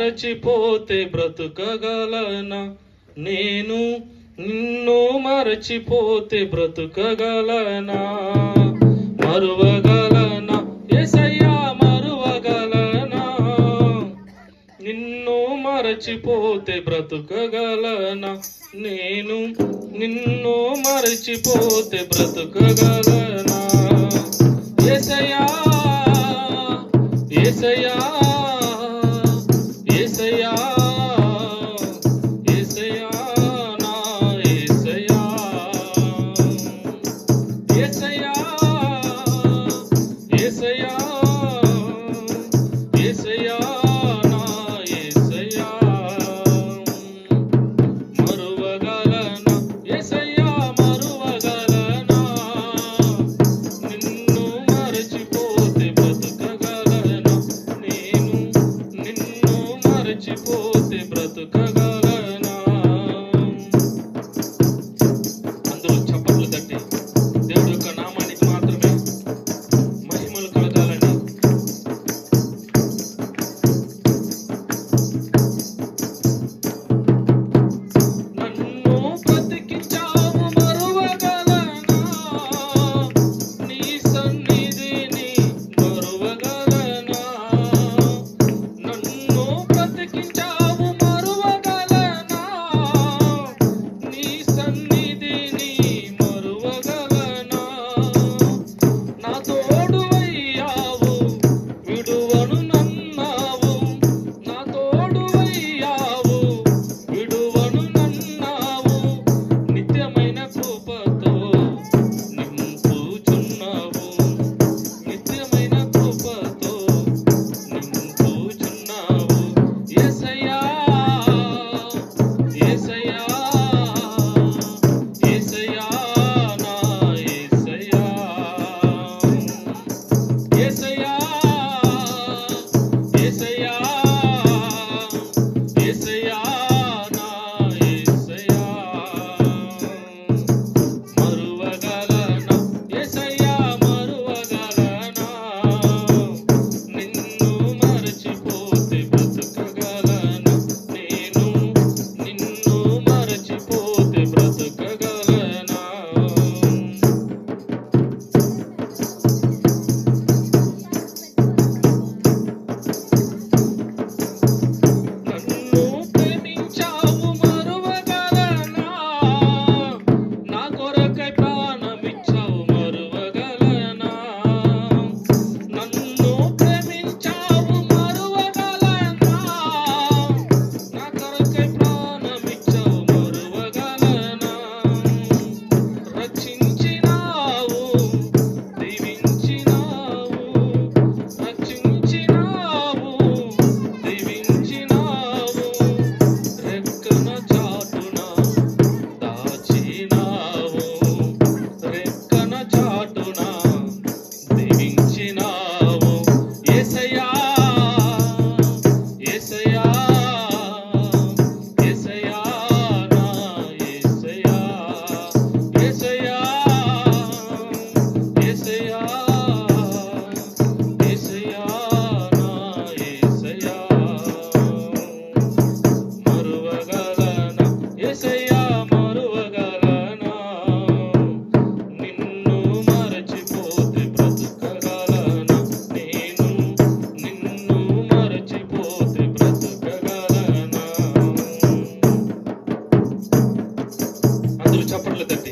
మరచిపోతే బ్రతుకగలనా? నేను నిన్ను మరచిపోతే బ్రతుకగలనా? మరువగలనా యేసయ్యా, మరువగలనా? నిన్ను మరచిపోతే బ్రతుకగలనా? నేను నిన్ను మరచిపోతే బ్రతుకగలనా? యేసయ్యా, యేసయ్యా, యేసయ్యా, యేసయ్యా, నా యేసయ్యా, యేసయ్యా, యేసయ్యా, యేసయ్యా, నా యేసయ్యా. మరువగలనా యేసయ్యా, మరువగలనా? నిన్ను మరచిపోతే బ్రతుకగలనా? నేను నిన్ను మరచిపోతే బ్రతుకగలనా? అందరూ చప్పట్లు తట్టి దేవుడి యొక్క నామానికి మాత్రమే మహిమలు కలగాలని. నన్ను బ్రతికించావు, మరువగలనా? నీ సన్నిధిని మరువగలనా? నన్ను బ్రతికించావు, మరువగలనా? నీ సన్నిధిని మరువగలనా? నా తోడువయ్యావు, విడువను నన్నావు. నా తోడువయ్యావు, విడువను నన్నావు. నిత్యమైన కృపతో నింపుచున్నావు. నిత్యమైన కృపతో నింపుచున్నావు. యేసయ్యా, యేసయ్యా, యేసయ్యా, నా యేసయ్యా, యేసయ్యా, యేసయ్యా, యేసయ్యా, నా యేసయ్యా. మరువగలనా యేసయ్యా, మరువగలనా? నిన్ను మరచిపోతే బ్రతుకగలనా? నేను నిన్ను మరచిపోతే బ్రతుకగలనా? నన్ను ప్రేమించావు, మరువగలనా? నా కొరకై ప్రాణమిచ్చావు, మరువగలనా? నన్ను ప్రేమించావు, మరువగలనా? నా కొరకై ప్రాణమిచ్చావు, మరువగలనా? రక్షించినావు, దీవించినావు. రక్షించినావు, దీవించినావు. రెక్కన చాటున దాచినావు. రెక్కన చాటున దీవించినావు. యేసయ్యా, యేసయ్యా, యేసయ్యా, నా యేసయ్యా, యేసయ్యా, యేసయ్యా, యేసయ్యా, నా యేసయ్యా. మరువగలనా యేసయ్యా, మరువగలనా? నిన్ను మరచిపోతే బ్రతుకగలనా? నేను నిన్ను మరచిపోతే బ్రతుకగలనా? అందరూ చప్పట్లు తట్టి